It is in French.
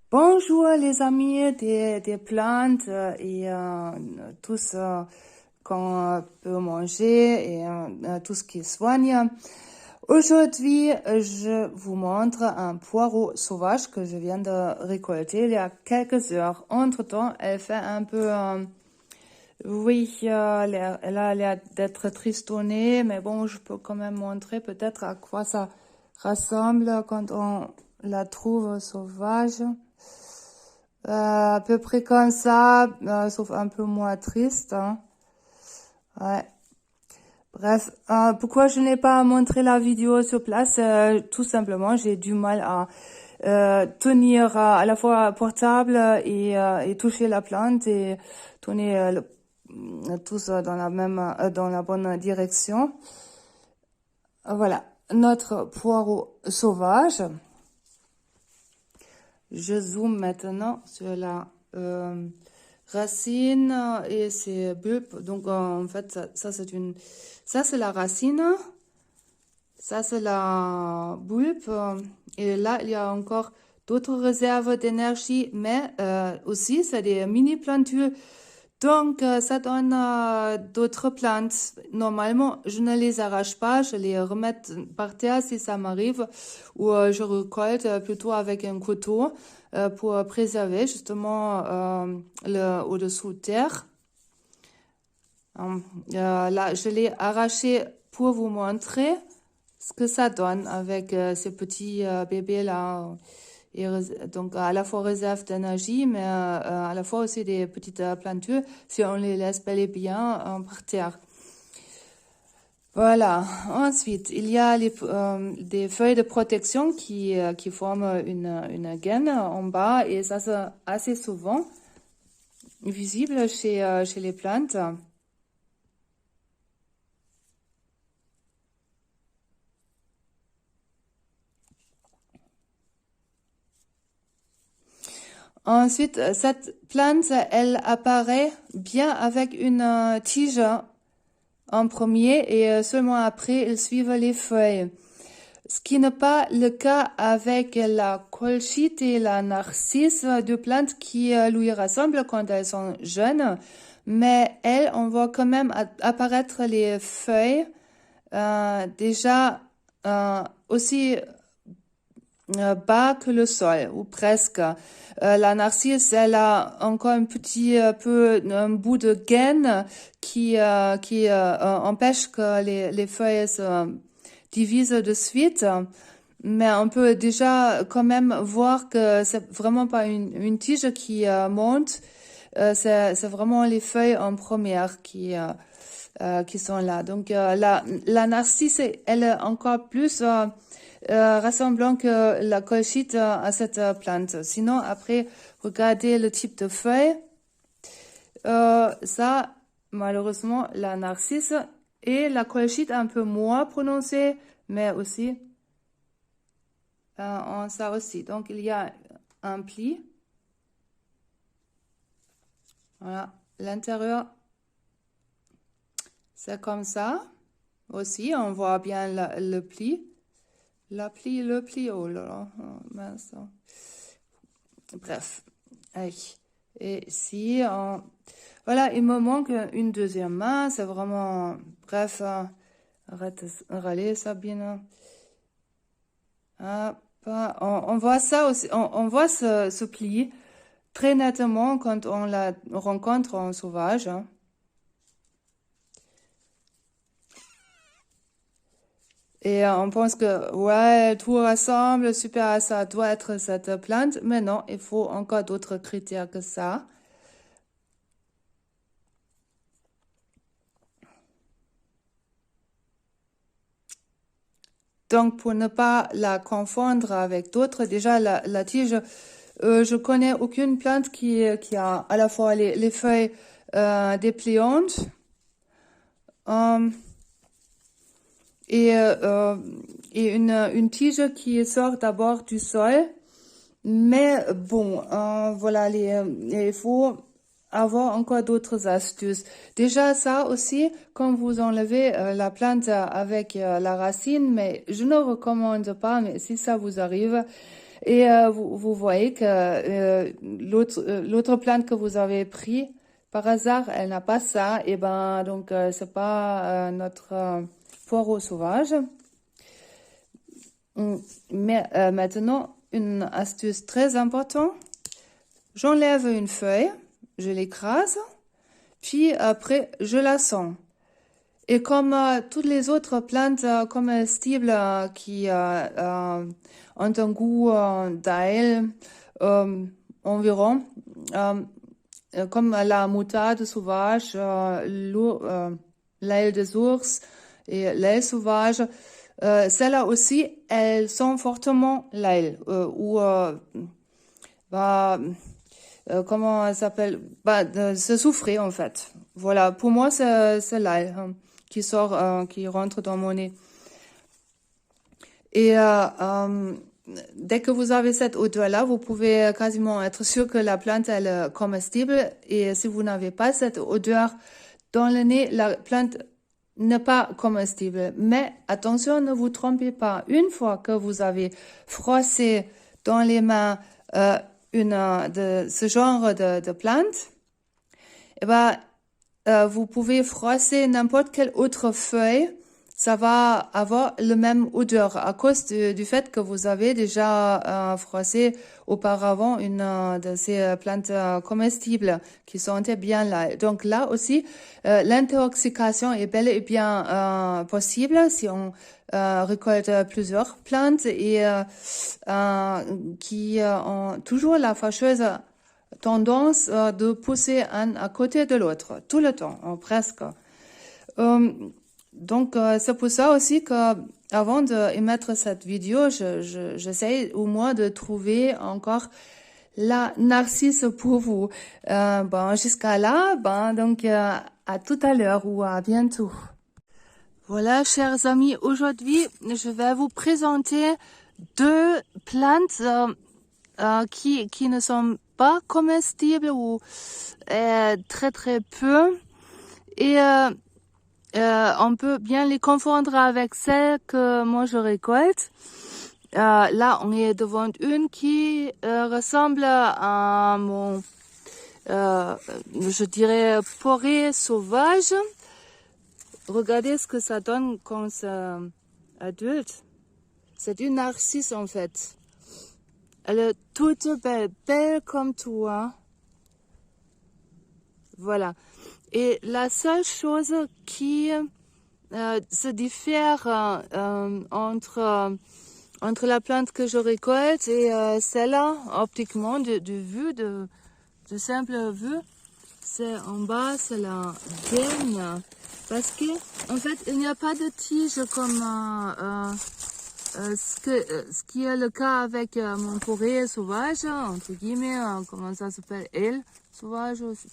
Bonjour les amis des plantes et tout ce qu'on peut manger et tout ce qui soigne. Aujourd'hui, je vous montre un poireau sauvage que je viens de récolter il y a quelques heures. Entre-temps, elle fait un peu... elle a l'air d'être tristonnée, mais bon, je peux quand même montrer peut-être à quoi ça ressemble quand on la trouve sauvage. À peu près comme ça, sauf un peu moins triste. Hein. Ouais. Bref, pourquoi je n'ai pas montré la vidéo sur place? Tout simplement, j'ai du mal à tenir à la fois portable et toucher la plante et tourner tous dans la bonne direction. Voilà, notre poireau sauvage. Je zoome maintenant sur la racine et ses bulbes. Donc en fait, ça c'est la racine, ça c'est la bulbe. Et là, il y a encore d'autres réserves d'énergie, mais aussi c'est des mini plantules. Donc, ça donne d'autres plantes. Normalement, je ne les arrache pas, je les remets par terre si ça m'arrive, ou je récolte plutôt avec un couteau pour préserver justement le au-dessous de terre. Là, je l'ai arraché pour vous montrer ce que ça donne avec ces petits bébés là. Et donc à la fois réserve d'énergie, mais à la fois aussi des petites plantules si on les laisse bel et bien par terre. Voilà. Ensuite, il y a des feuilles de protection qui forment une gaine en bas et ça c'est assez souvent visible chez les plantes. Ensuite, cette plante, elle apparaît bien avec une tige en premier et seulement après, ils suivent les feuilles. Ce qui n'est pas le cas avec la colchite et la narcisse, deux plantes qui lui ressemblent quand elles sont jeunes. Mais elles, on voit quand même apparaître les feuilles déjà aussi bas que le sol, ou presque. La narcisse, elle a encore un petit peu un bout de gaine qui empêche que les feuilles se divisent de suite. Mais on peut déjà quand même voir que c'est vraiment pas une tige qui monte. C'est vraiment les feuilles en première qui sont là. Donc la narcisse, elle est encore plus ressemblant que la colchite à cette plante. Sinon, après, regardez le type de feuilles. Ça, malheureusement, la narcisse et la colchite un peu moins prononcée, mais aussi en ça aussi. Donc, il y a un pli. Voilà, l'intérieur, c'est comme ça. Aussi, on voit bien le pli. Le pli, oh là là, oh, mince. Bref, allez. Et si, voilà, il me manque une deuxième main, c'est vraiment, bref, arrête de râler, Sabine. On voit ça aussi, on voit ce pli très nettement quand on la rencontre en sauvage. Hein. Et on pense que, ouais, tout ressemble super à ça, doit être cette plante, mais non, il faut encore d'autres critères que ça. Donc, pour ne pas la confondre avec d'autres, déjà, la tige, je connais aucune plante qui a à la fois les feuilles dépliantes et, et une tige qui sort d'abord du sol. Mais bon, voilà, il faut avoir encore d'autres astuces. Déjà ça aussi, quand vous enlevez la plante avec la racine, mais je ne recommande pas, mais si ça vous arrive, Et vous voyez que l'autre plante que vous avez pris par hasard, elle n'a pas ça. Et ben donc c'est pas notre poireau sauvage. Mais maintenant, une astuce très importante. J'enlève une feuille, je l'écrase, puis après je la sens. Et comme toutes les autres plantes comestibles qui ont un goût d'ail environ, comme la moutarde sauvage, l'ail des ours et l'ail sauvage, celles-là aussi, elles sont fortement l'ail comment ça s'appelle? C'est soufré en fait. Voilà, pour moi c'est l'ail qui sort, qui rentre dans mon nez. Et dès que vous avez cette odeur-là, vous pouvez quasiment être sûr que la plante elle est comestible. Et si vous n'avez pas cette odeur dans le nez, la plante n'est pas comestible. Mais attention, ne vous trompez pas. Une fois que vous avez froissé dans les mains de ce genre de plante, eh ben, vous pouvez froisser n'importe quelle autre feuille, ça va avoir le même odeur à cause du fait que vous avez déjà froissé auparavant une de ces plantes comestibles qui sentait bien là. Donc là aussi, l'intoxication est bel et bien possible si on récolte plusieurs plantes et qui ont toujours la fâcheuse tendance de pousser un à côté de l'autre, tout le temps, presque. Donc, c'est pour ça aussi que avant d'émettre cette vidéo, j'essaie au moins de trouver encore la narcisse pour vous. Jusqu'à là, donc à tout à l'heure ou à bientôt. Voilà, chers amis, aujourd'hui, je vais vous présenter deux plantes qui ne sont pas comestibles ou très très peu. Et on peut bien les confondre avec celles que moi je récolte. Là, on est devant une qui ressemble à mon, je dirais, poiré sauvage. Regardez ce que ça donne quand c'est adulte. C'est une narcisse en fait. Elle est toute belle, belle comme toi. Voilà. Et la seule chose qui se diffère entre la plante que je récolte et celle-là, optiquement, de simple vue, c'est en bas, c'est la gaine. Parce que, en fait, il n'y a pas de tige comme ce qui est le cas avec mon poiré sauvage, entre guillemets, comment ça s'appelle, aile sauvage aussi.